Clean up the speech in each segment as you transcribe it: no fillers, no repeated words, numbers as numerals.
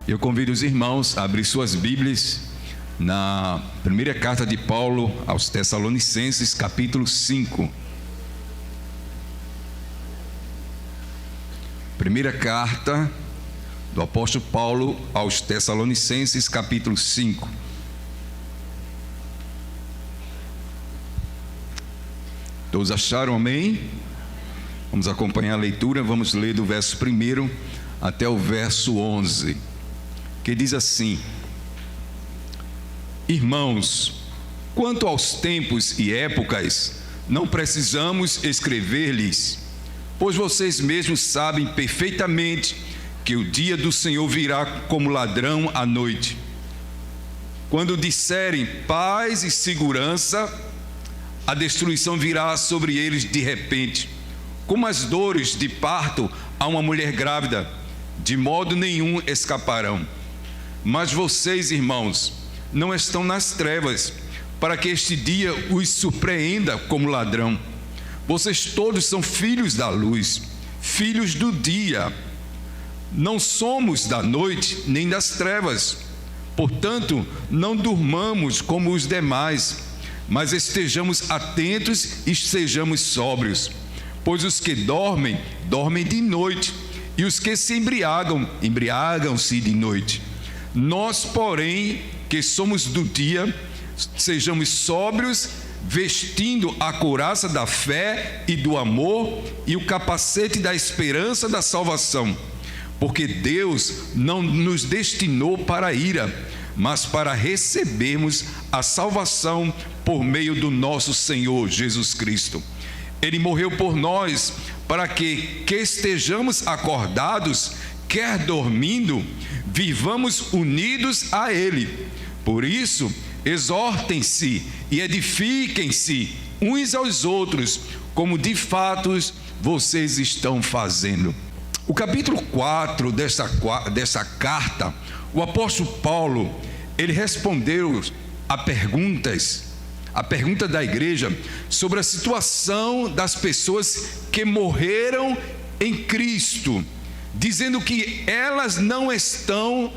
Eu convido os irmãos a abrir suas Bíblias na primeira carta de Paulo aos Tessalonicenses, capítulo 5. Primeira carta do apóstolo Paulo aos Tessalonicenses, capítulo 5. Todos acharam, amém? Vamos acompanhar a leitura, vamos ler do verso 1 até o verso 11, que diz assim: Irmãos, quanto aos tempos e épocas, não precisamos escrever-lhes, pois vocês mesmos sabem perfeitamente que o dia do Senhor virá como ladrão à noite. Quando disserem paz e segurança, a destruição virá sobre eles de repente, como as dores de parto a uma mulher grávida, de modo nenhum escaparão. Mas vocês, irmãos, não estão nas trevas, para que este dia os surpreenda como ladrão. Vocês todos são filhos da luz, filhos do dia. Não somos da noite nem das trevas. Portanto, não durmamos como os demais, mas estejamos atentos e sejamos sóbrios. Pois os que dormem, dormem de noite, e os que se embriagam, embriagam-se de noite. Nós, porém, que somos do dia, sejamos sóbrios, vestindo a couraça da fé e do amor e o capacete da esperança da salvação. Porque Deus não nos destinou para a ira, mas para recebermos a salvação por meio do nosso Senhor Jesus Cristo. Ele morreu por nós, para que estejamos acordados, quer dormindo, vivamos unidos a Ele. Por isso, exortem-se e edifiquem-se uns aos outros, como de fato vocês estão fazendo. O capítulo 4 dessa carta, o apóstolo Paulo, ele respondeu a pergunta da igreja sobre a situação das pessoas que morreram em Cristo, dizendo que elas não estão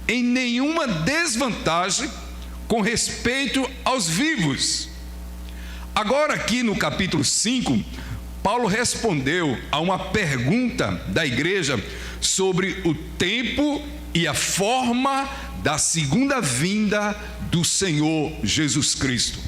em nenhuma desvantagem com respeito aos vivos. Agora aqui no capítulo 5, Paulo respondeu a uma pergunta da igreja sobre o tempo e a forma da segunda vinda do Senhor Jesus Cristo.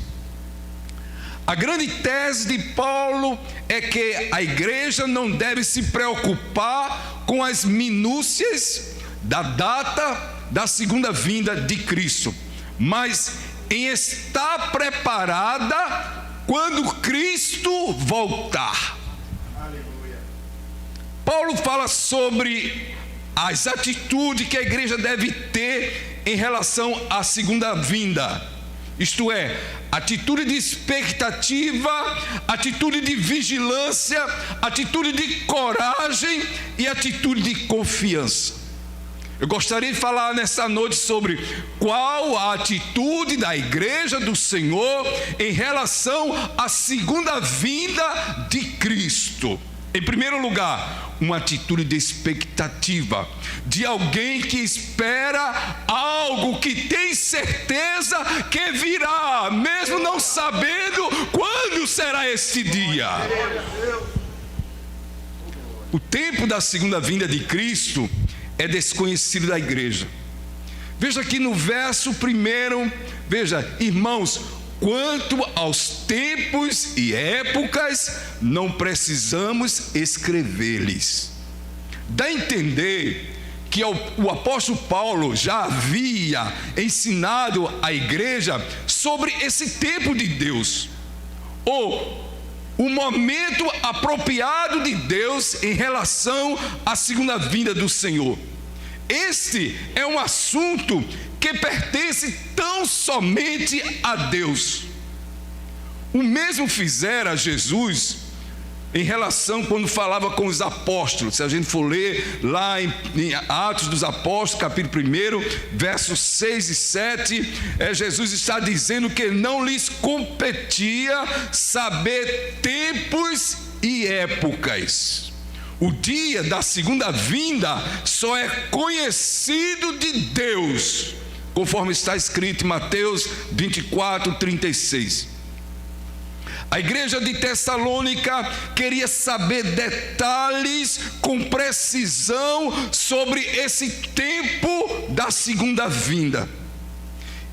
A grande tese de Paulo é que a igreja não deve se preocupar com as minúcias da data da segunda vinda de Cristo, mas em estar preparada quando Cristo voltar. Aleluia. Paulo fala sobre as atitudes que a igreja deve ter em relação à segunda vinda. Isto é, atitude de expectativa, atitude de vigilância, atitude de coragem e atitude de confiança. Eu gostaria de falar nessa noite sobre qual a atitude da igreja do Senhor em relação à segunda vinda de Cristo. Em primeiro lugar, uma atitude de expectativa, de alguém que espera algo, que tem certeza que virá, mesmo não sabendo quando será este dia. O tempo da segunda vinda de Cristo é desconhecido da igreja. Veja aqui no verso 1, veja, irmãos, quanto aos tempos e épocas, não precisamos escrever-lhes. Dá a entender que o apóstolo Paulo já havia ensinado a igreja sobre esse tempo de Deus, ou o momento apropriado de Deus em relação à segunda vinda do Senhor. Este é um assunto que pertence tão somente a Deus. O mesmo fizera Jesus em relação quando falava com os apóstolos. Se a gente for ler lá em Atos dos Apóstolos, capítulo 1, versos 6 e 7, Jesus está dizendo que não lhes competia saber tempos e épocas. O dia da segunda vinda só é conhecido de Deus, conforme está escrito em Mateus 24:36. A igreja de Tessalônica queria saber detalhes com precisão sobre esse tempo da segunda vinda.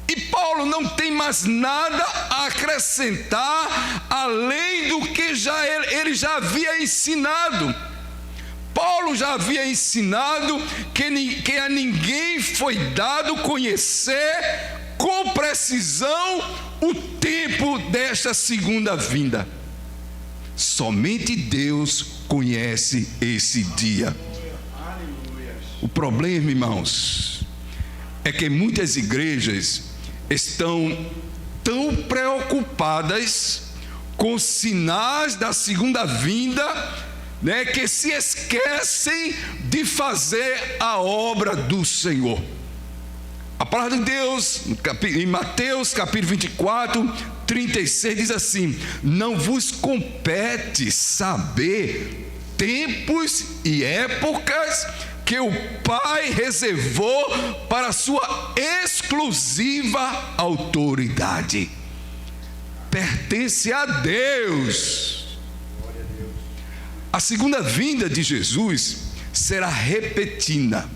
E Paulo não tem mais nada a acrescentar além do que ele já havia ensinado. Paulo já havia ensinado que a ninguém foi dado conhecer com precisão o tempo desta segunda vinda. Somente Deus conhece esse dia. O problema, irmãos, é que muitas igrejas estão tão preocupadas com os sinais da segunda vinda, que se esquecem de fazer a obra do Senhor. A palavra de Deus, em Mateus capítulo 24:36, diz assim: não vos compete saber tempos e épocas que o Pai reservou para a sua exclusiva autoridade. Pertence a Deus. A segunda vinda de Jesus será repentina.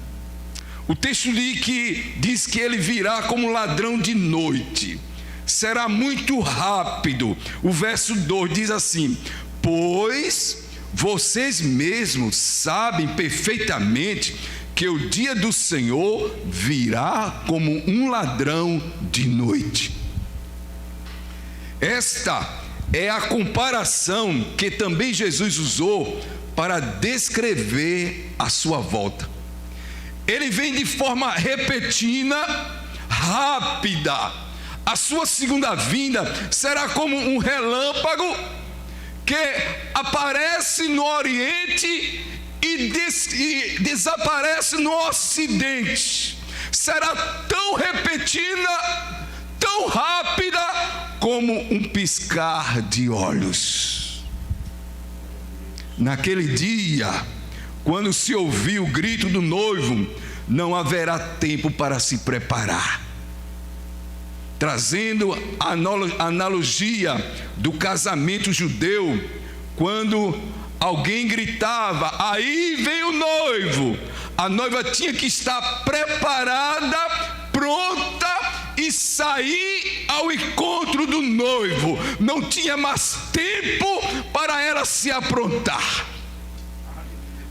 O texto diz que ele virá como ladrão de noite. Será muito rápido. O verso 2 diz assim: pois vocês mesmos sabem perfeitamente que o dia do Senhor virá como um ladrão de noite. Esta é a comparação que também Jesus usou para descrever a sua volta. Ele vem de forma repentina, rápida. A sua segunda vinda será como um relâmpago que aparece no Oriente e desaparece no Ocidente. Será tão repentina, tão rápida como um piscar de olhos. Naquele dia, quando se ouvir o grito do noivo, não haverá tempo para se preparar. Trazendo a analogia do casamento judeu, quando alguém gritava: aí vem o noivo, a noiva tinha que estar preparada, pronta e sair ao encontro do noivo. Não tinha mais tempo para ela se aprontar.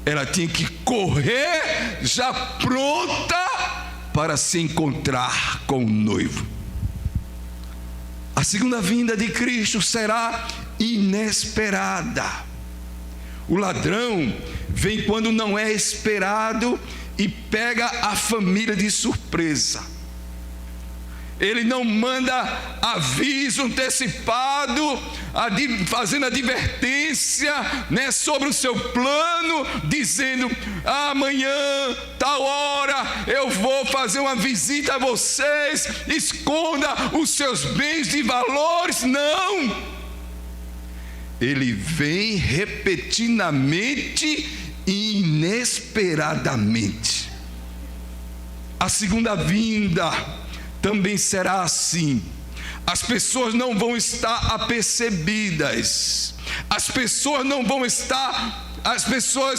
Ela tinha que correr já pronta para se encontrar com o noivo. A segunda vinda de Cristo será inesperada. O ladrão vem quando não é esperado e pega a família de surpresa. Ele não manda aviso antecipado, fazendo advertência, sobre o seu plano, dizendo: amanhã, tal hora, eu vou fazer uma visita a vocês, esconda os seus bens de valores. Não! Ele vem repentinamente e inesperadamente. A segunda vinda também será assim. As pessoas não vão estar apercebidas. As pessoas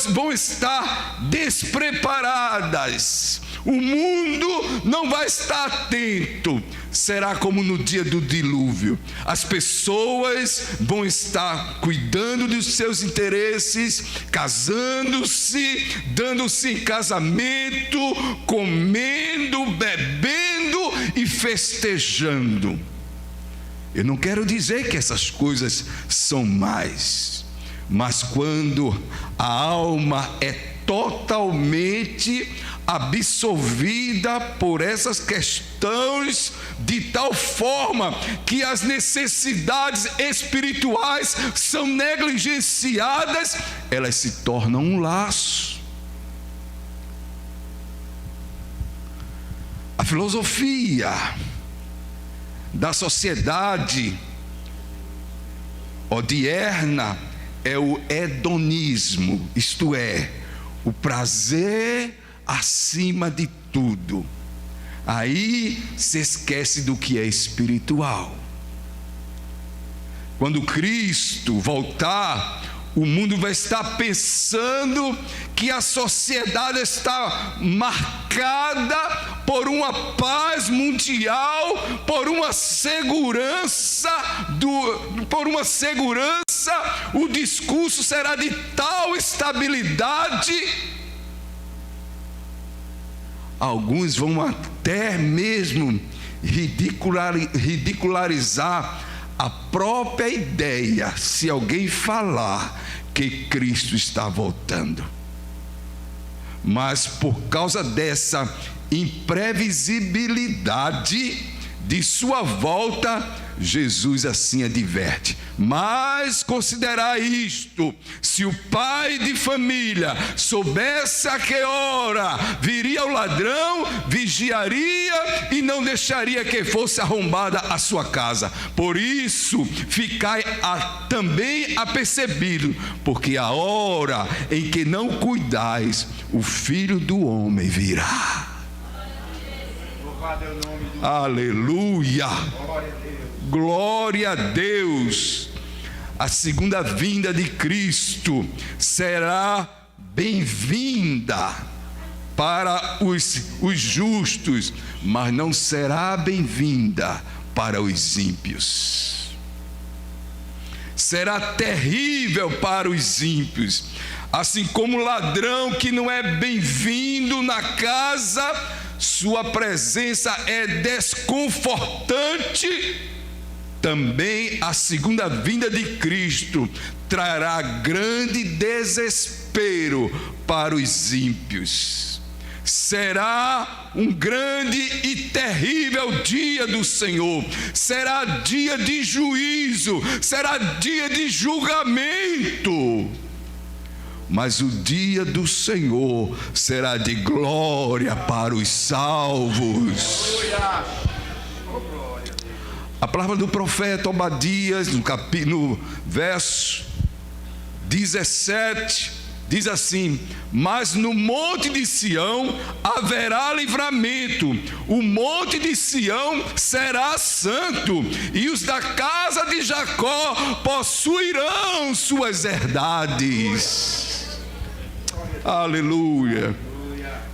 vão estar despreparadas. O mundo não vai estar atento. Será como no dia do dilúvio. As pessoas vão estar cuidando dos seus interesses, casando-se, dando-se em casamento, comendo, bebendo e festejando. Eu não quero dizer que essas coisas são más, mas quando a alma é totalmente absorvida por essas questões, de tal forma que as necessidades espirituais são negligenciadas, elas se tornam um laço. A filosofia da sociedade odierna é o hedonismo, isto é, o prazer acima de tudo. Aí se esquece do que é espiritual. Quando Cristo voltar, o mundo vai estar pensando que a sociedade está marcada por uma paz mundial, por uma segurança, o discurso será de tal estabilidade. Alguns vão até mesmo ridicularizar a própria ideia se alguém falar que Cristo está voltando. Mas por causa dessa imprevisibilidade de sua volta, Jesus assim adverte: mas considerai isto: se o pai de família soubesse a que hora viria o ladrão, vigiaria e não deixaria que fosse arrombada a sua casa. Por isso ficai também apercebido, porque a hora em que não cuidais, o Filho do Homem virá. Aleluia! Glória a Deus! A segunda vinda de Cristo será bem-vinda para os justos, mas não será bem-vinda para os ímpios. Será terrível para os ímpios, assim como o ladrão que não é bem-vindo na casa, sua presença é desconfortante. Também a segunda vinda de Cristo trará grande desespero para os ímpios. Será um grande e terrível dia do Senhor. Será dia de juízo, será dia de julgamento. Mas o dia do Senhor será de glória para os salvos. A palavra do profeta Obadias, no verso 17, diz assim: mas no monte de Sião haverá livramento, o monte de Sião será santo, e os da casa de Jacó possuirão suas herdades. Aleluia.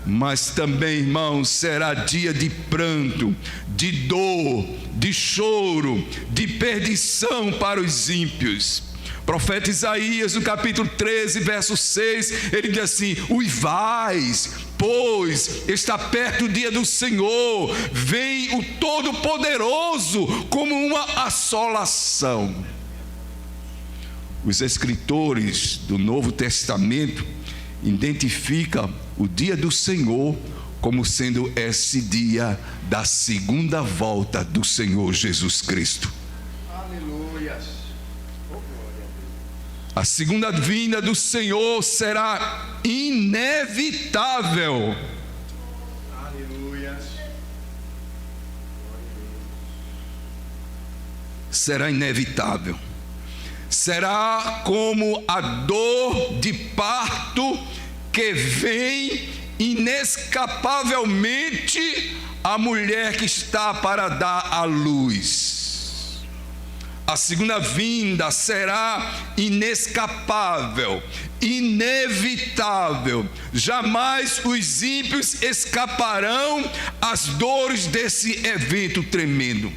Mas também, irmãos, será dia de pranto, de dor, de choro, de perdição para os ímpios. Profeta Isaías, no capítulo 13, verso 6, ele diz assim: uivais, pois está perto o dia do Senhor, vem o Todo-Poderoso como uma assolação. Os escritores do Novo Testamento identificam o dia do Senhor como sendo esse dia da segunda volta do Senhor Jesus Cristo. Aleluia. A segunda vinda do Senhor será inevitável. Aleluia. Será inevitável. Será como a dor de parto que vem inescapavelmente a mulher que está para dar à luz. A segunda vinda será inescapável, inevitável. Jamais os ímpios escaparão às dores desse evento tremendo.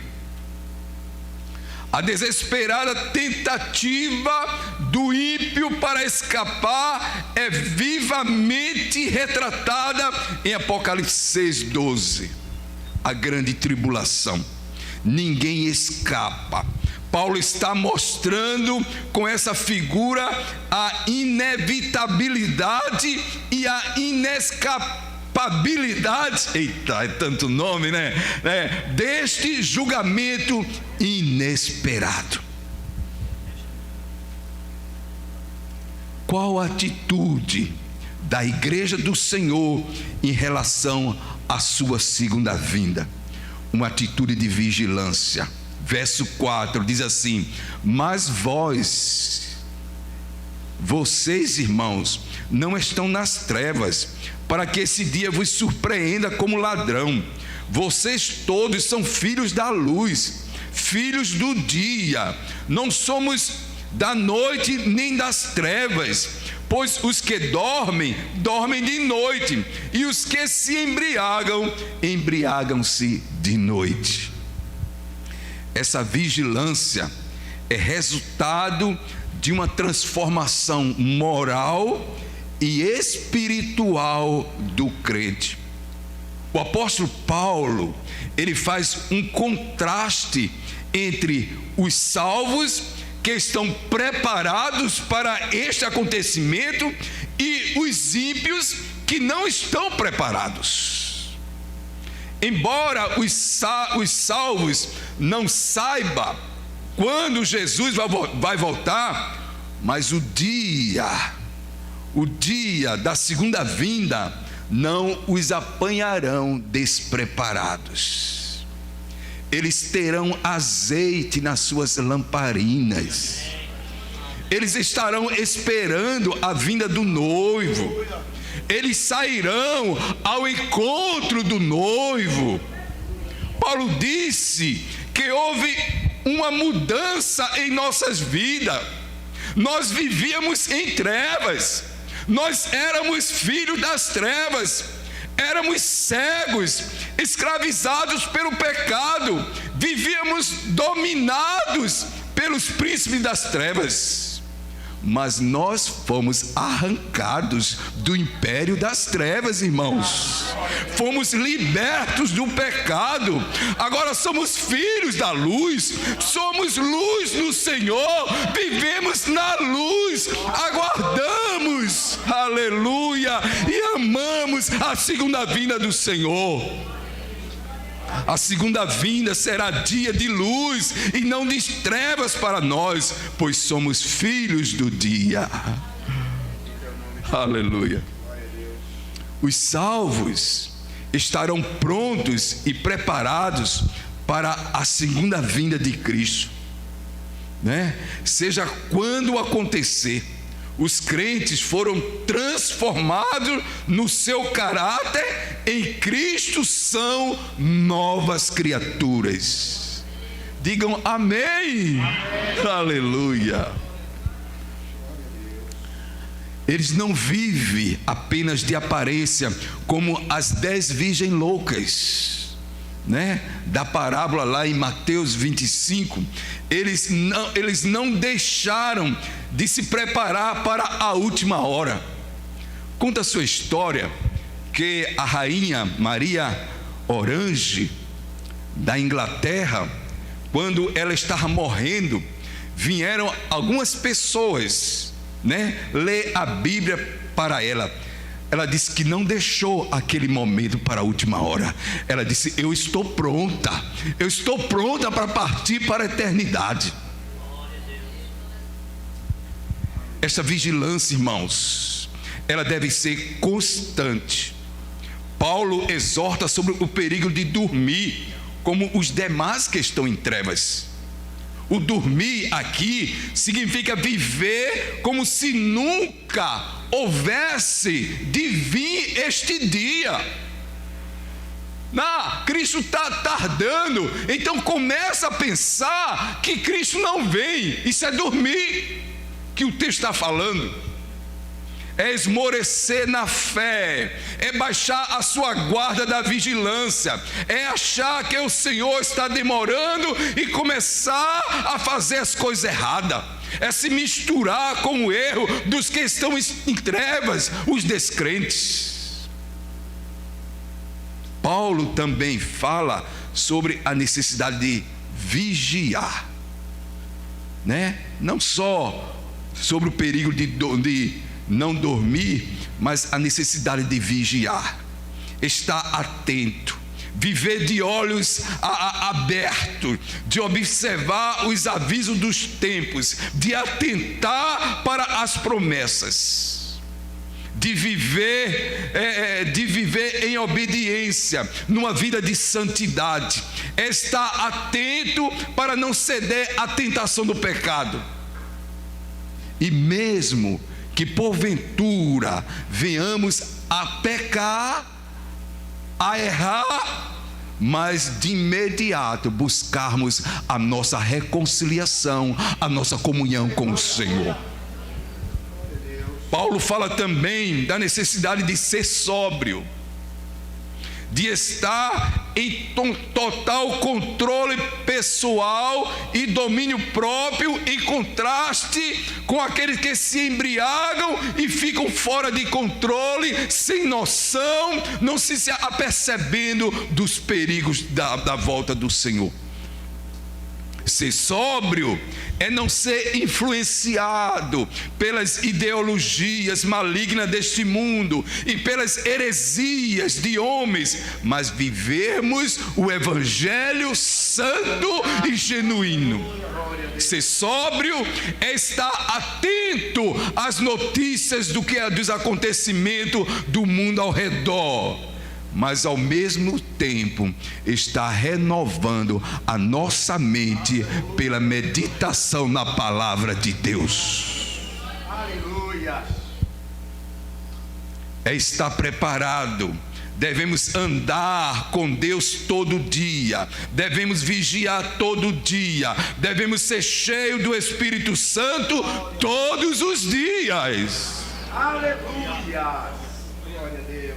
A desesperada tentativa do ímpio para escapar é vivamente retratada em Apocalipse 6:12. A grande tribulação. Ninguém escapa. Paulo está mostrando com essa figura a inevitabilidade e a inescapabilidade. Eita, é tanto nome, né? Deste julgamento inesperado. Qual a atitude da igreja do Senhor em relação à sua segunda vinda? Uma atitude de vigilância. Verso 4 diz assim: mas vós Vocês, irmãos, não estão nas trevas, para que esse dia vos surpreenda como ladrão. Vocês todos são filhos da luz, filhos do dia. Não somos da noite nem das trevas. Pois os que dormem, dormem de noite, e os que se embriagam, embriagam-se de noite. Essa vigilância é resultado de uma transformação moral e espiritual do crente. O apóstolo Paulo, ele faz um contraste entre os salvos que estão preparados para este acontecimento e os ímpios que não estão preparados. Embora os salvos não saibam quando Jesus vai voltar, mas o dia da segunda vinda não os apanharão despreparados. Eles terão azeite nas suas lamparinas. Eles estarão esperando a vinda do noivo. Eles sairão ao encontro do noivo. Paulo disse que houve uma mudança em nossas vidas. Nós vivíamos em trevas. Nós éramos filhos das trevas. Éramos cegos, escravizados pelo pecado, vivíamos dominados pelos príncipes das trevas. Mas nós fomos arrancados do império das trevas, irmãos. Fomos libertos do pecado. Agora somos filhos da luz. Somos luz no Senhor. Vivemos na luz. Aguardamos, aleluia, e amamos a segunda vinda do Senhor. A segunda vinda será dia de luz e não de trevas para nós, pois somos filhos do dia. Aleluia. Os salvos estarão prontos e preparados para a segunda vinda de Cristo, né? Seja quando acontecer. Os crentes foram transformados no seu caráter, em Cristo são novas criaturas. Digam amém. Aleluia. Eles não vivem apenas de aparência, como as 10 virgens loucas, né? Da parábola lá em Mateus 25. Eles não deixaram de se preparar para a última hora. Conta a sua história que a rainha Maria Orange da Inglaterra, quando ela estava morrendo, vieram algumas pessoas, né, ler a Bíblia para ela. Ela disse que não deixou aquele momento para a última hora. Ela disse: eu estou pronta para partir para a eternidade. Esta vigilância, irmãos, ela deve ser constante. Paulo exorta sobre o perigo de dormir, como os demais que estão em trevas. O dormir aqui significa viver como se nunca houvesse de vir este dia. Cristo está tardando, então começa a pensar que Cristo não vem. Isso é dormir que o texto está falando. É esmorecer na fé, é baixar a sua guarda da vigilância, é achar que o Senhor está demorando e começar a fazer as coisas erradas, é se misturar com o erro dos que estão em trevas, os descrentes. Paulo também fala sobre a necessidade de vigiar, né? Não só sobre o perigo de não dormir, mas a necessidade de vigiar, estar atento, viver de olhos abertos, de observar os avisos dos tempos, de atentar para as promessas, de viver em obediência, numa vida de santidade, estar atento para não ceder à tentação do pecado. E mesmo que porventura venhamos a pecar, a errar, mas de imediato buscarmos a nossa reconciliação, a nossa comunhão com o Senhor. Paulo fala também da necessidade de ser sóbrio, de estar em total controle pessoal e domínio próprio, em contraste com aqueles que se embriagam e ficam fora de controle, sem noção, não se apercebendo dos perigos da volta do Senhor. Ser sóbrio é não ser influenciado pelas ideologias malignas deste mundo e pelas heresias de homens, mas vivermos o Evangelho santo e genuíno. Ser sóbrio é estar atento às notícias dos acontecimentos do mundo ao redor, mas ao mesmo tempo está renovando a nossa mente pela meditação na palavra de Deus. Aleluia. É estar preparado. Devemos andar com Deus todo dia, devemos vigiar todo dia, devemos ser cheios do Espírito Santo todos os dias. Aleluia. Glória a Deus.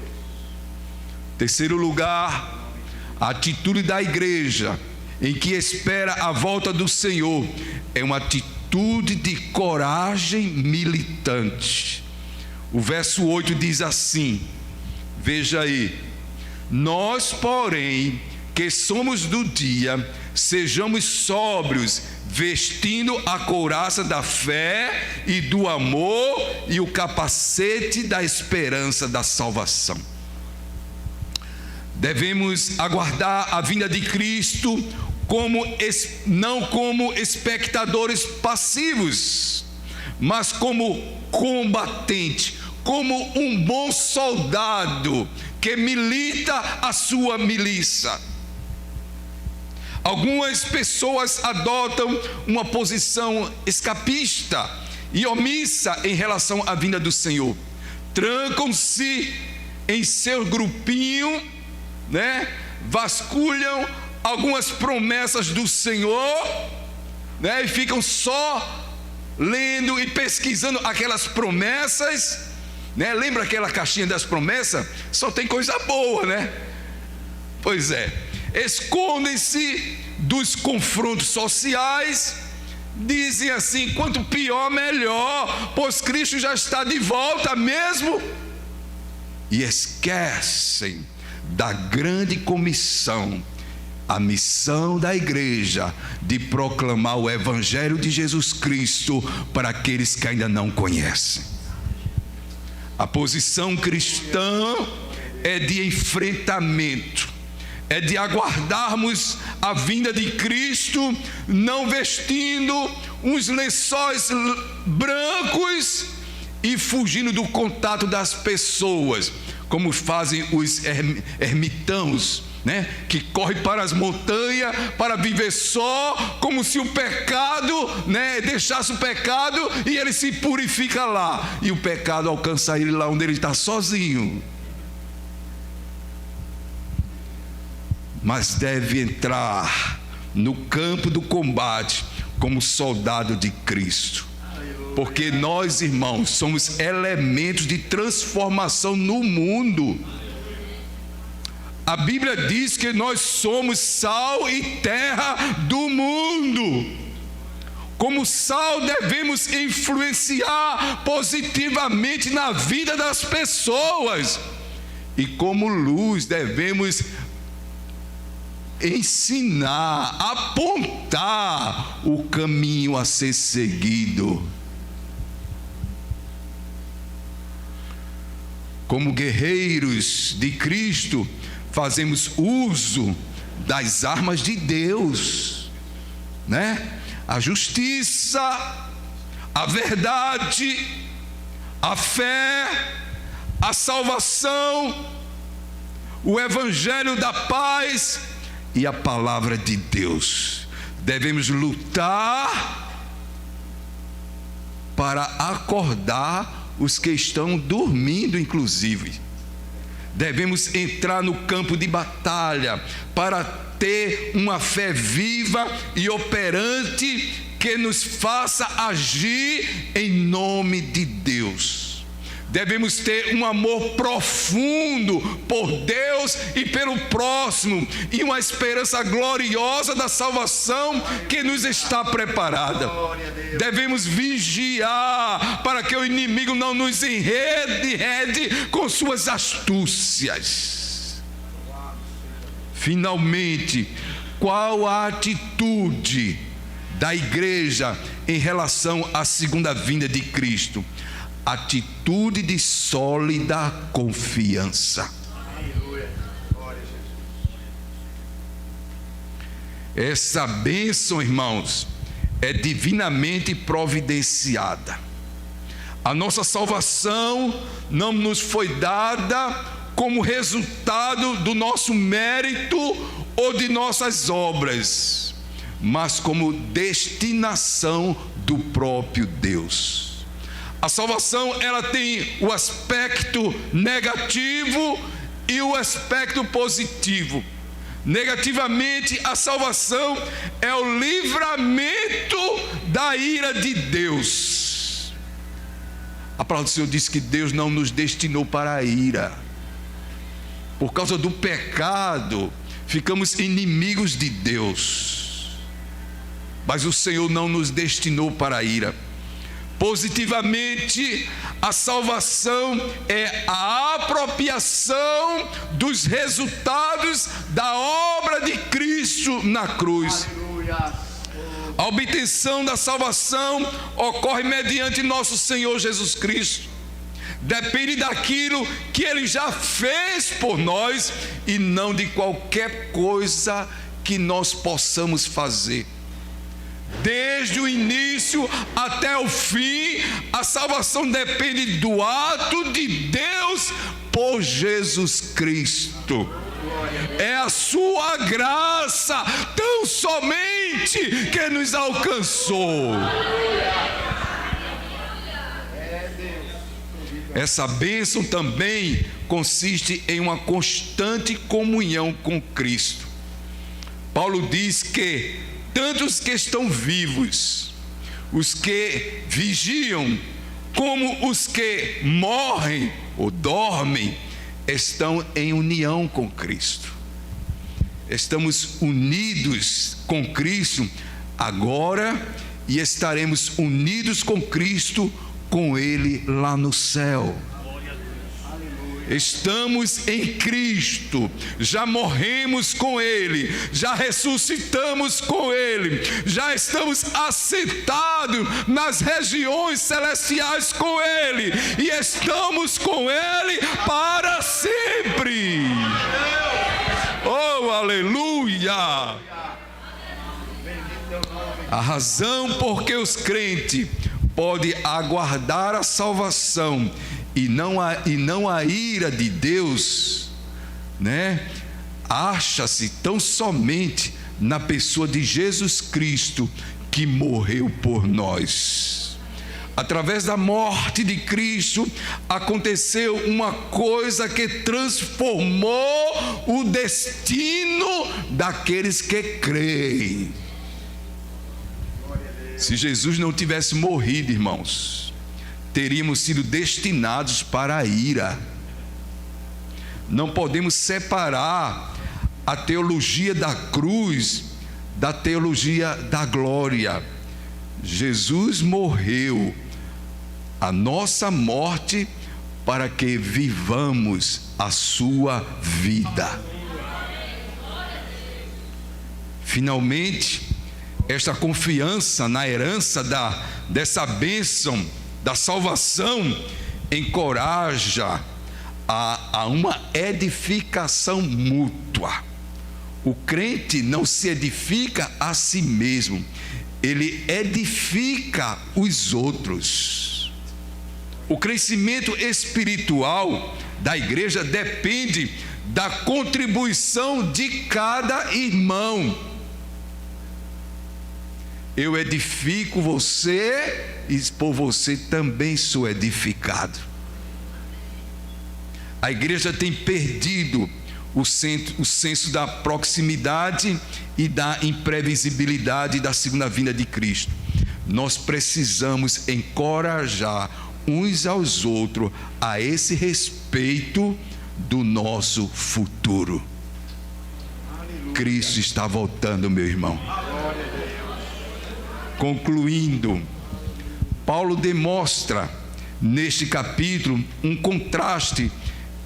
Terceiro lugar, a atitude da igreja em que espera a volta do Senhor é uma atitude de coragem militante. O verso 8 diz assim, veja aí: nós, porém, que somos do dia, sejamos sóbrios, vestindo a couraça da fé e do amor e o capacete da esperança da salvação. Devemos aguardar a vinda de Cristo não como espectadores passivos, mas como combatente, como um bom soldado que milita a sua milícia. Algumas pessoas adotam uma posição escapista e omissa em relação à vinda do Senhor. Trancam-se em seu grupinho, vasculham algumas promessas do Senhor, e ficam só lendo e pesquisando aquelas promessas, lembra aquela caixinha das promessas? Só tem coisa boa, Pois é, escondem-se dos confrontos sociais, dizem assim: quanto pior, melhor, pois Cristo já está de volta mesmo, e esquecem da grande comissão, a missão da igreja de proclamar o Evangelho de Jesus Cristo para aqueles que ainda não conhecem. A posição cristã é de enfrentamento, é de aguardarmos a vinda de Cristo, não vestindo uns lençóis brancos e fugindo do contato das pessoas, como fazem os ermitãos, que correm para as montanhas para viver só, como se o pecado, deixasse o pecado e ele se purifica lá, e o pecado alcança ele lá onde ele está sozinho. Mas deve entrar no campo do combate como soldado de Cristo, porque nós, irmãos, somos elementos de transformação no mundo. A Bíblia diz que nós somos sal e terra do mundo. Como sal, devemos influenciar positivamente na vida das pessoas, e como luz devemos ensinar, apontar o caminho a ser seguido. Como guerreiros de Cristo, fazemos uso das armas de Deus, a justiça, a verdade, a fé, a salvação, o Evangelho da paz e a palavra de Deus. Devemos lutar para acordar os que estão dormindo, inclusive. Devemos entrar no campo de batalha para ter uma fé viva e operante que nos faça agir em nome de Deus. Devemos ter um amor profundo por Deus e pelo próximo, e uma esperança gloriosa da salvação que nos está preparada. Devemos vigiar para que o inimigo não nos enrede com suas astúcias. Finalmente, qual a atitude da igreja em relação à segunda vinda de Cristo? Atitude de sólida confiança. Essa bênção, irmãos, é divinamente providenciada. A nossa salvação não nos foi dada como resultado do nosso mérito ou de nossas obras, mas como destinação do próprio Deus. A salvação, ela tem o aspecto negativo e o aspecto positivo. Negativamente, a salvação é o livramento da ira de Deus. A palavra do Senhor diz que Deus não nos destinou para a ira. Por causa do pecado, ficamos inimigos de Deus. Mas o Senhor não nos destinou para a ira. Positivamente, a salvação é a apropriação dos resultados da obra de Cristo na cruz. A obtenção da salvação ocorre mediante nosso Senhor Jesus Cristo. Depende daquilo que Ele já fez por nós e não de qualquer coisa que nós possamos fazer. Desde o início até o fim, a salvação depende do ato de Deus por Jesus Cristo. É a sua graça, tão somente, que nos alcançou. Essa bênção também consiste em uma constante comunhão com Cristo. Paulo diz que tanto os que estão vivos, os que vigiam, como os que morrem ou dormem, estão em união com Cristo. Estamos unidos com Cristo agora e estaremos unidos com Cristo, com Ele lá no céu. Estamos em Cristo, já morremos com Ele, já ressuscitamos com Ele, já estamos assentados nas regiões celestiais com Ele, e estamos com Ele para sempre. Oh, aleluia! A razão por que os crentes podem aguardar a salvação e não a ira de Deus, né? Acha-se tão somente na pessoa de Jesus Cristo, que morreu por nós. Através da morte de Cristo, aconteceu uma coisa que transformou o destino daqueles que creem. Se Jesus não tivesse morrido, irmãos, teríamos sido destinados para a ira. Não podemos separar a teologia da cruz da teologia da glória. Jesus morreu a nossa morte para que vivamos a sua vida. Finalmente, esta confiança na herança dessa bênção da salvação encoraja a uma edificação mútua. O crente não se edifica a si mesmo, ele edifica os outros. O crescimento espiritual da igreja depende da contribuição de cada irmão. eu edifico você e por você também sou edificado. A igreja tem perdido o senso da proximidade e da imprevisibilidade da segunda vinda de Cristo. Nós precisamos encorajar uns aos outros a esse respeito do nosso futuro. Cristo está voltando, meu irmão. Concluindo, Paulo demonstra neste capítulo um contraste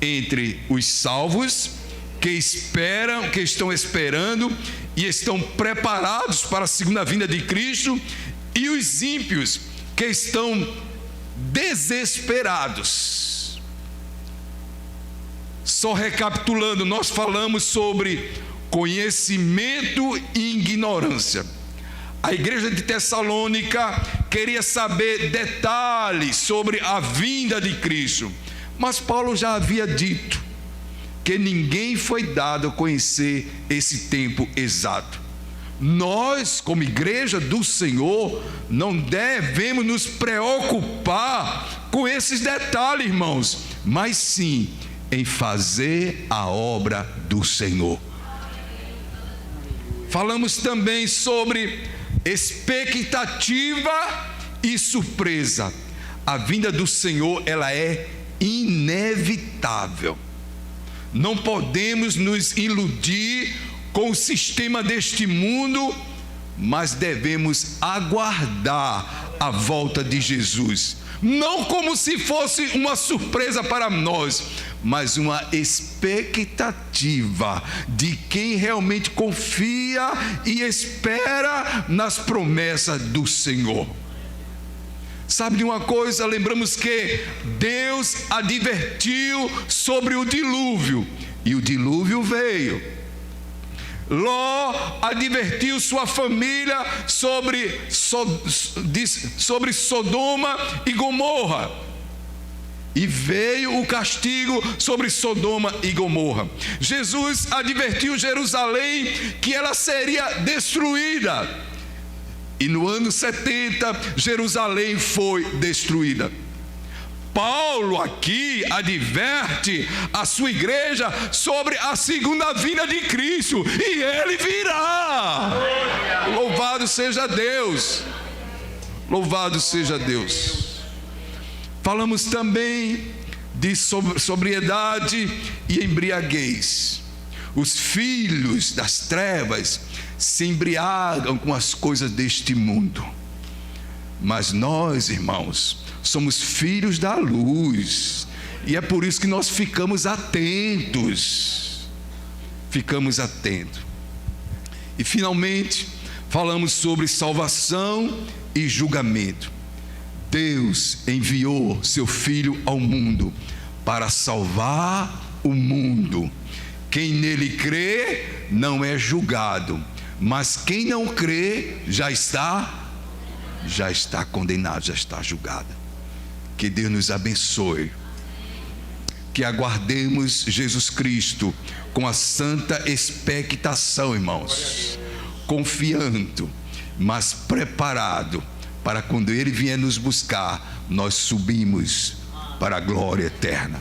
entre os salvos que estão esperando e estão preparados para a segunda vinda de Cristo, e os ímpios que estão desesperados. Só recapitulando, nós falamos sobre conhecimento e ignorância. A igreja de Tessalônica queria saber detalhes sobre a vinda de Cristo, mas Paulo já havia dito que ninguém foi dado a conhecer esse tempo exato. Nós, como igreja do Senhor, não devemos nos preocupar com esses detalhes, irmãos, mas sim em fazer a obra do Senhor. Falamos também sobre expectativa e surpresa. A vinda do Senhor, ela é inevitável. Não podemos nos iludir com o sistema deste mundo, mas devemos aguardar a volta de Jesus, não como se fosse uma surpresa para nós, mas uma expectativa de quem realmente confia e espera nas promessas do Senhor. Sabe de uma coisa? Lembramos que Deus advertiu sobre o dilúvio, e o dilúvio veio. Ló advertiu sua família sobre Sodoma e Gomorra, e veio o castigo sobre Sodoma e Gomorra. Jesus advertiu Jerusalém que ela seria destruída, e no ano 70 Jerusalém foi destruída. Paulo aqui adverte a sua igreja sobre a segunda vinda de Cristo, e ele virá. Louvado seja Deus. Louvado seja Deus. Falamos também de sobriedade e embriaguez. Os filhos das trevas se embriagam com as coisas deste mundo, mas nós, irmãos, somos filhos da luz, e é por isso que nós ficamos atentos. E finalmente falamos sobre salvação e julgamento. Deus enviou seu Filho ao mundo para salvar o mundo. Quem nele crê não é julgado, mas quem não crê já está condenado, já está julgado. Que Deus nos abençoe, que aguardemos Jesus Cristo com a santa expectação, irmãos, confiando, mas preparado para quando Ele vier nos buscar, nós subimos para a glória eterna.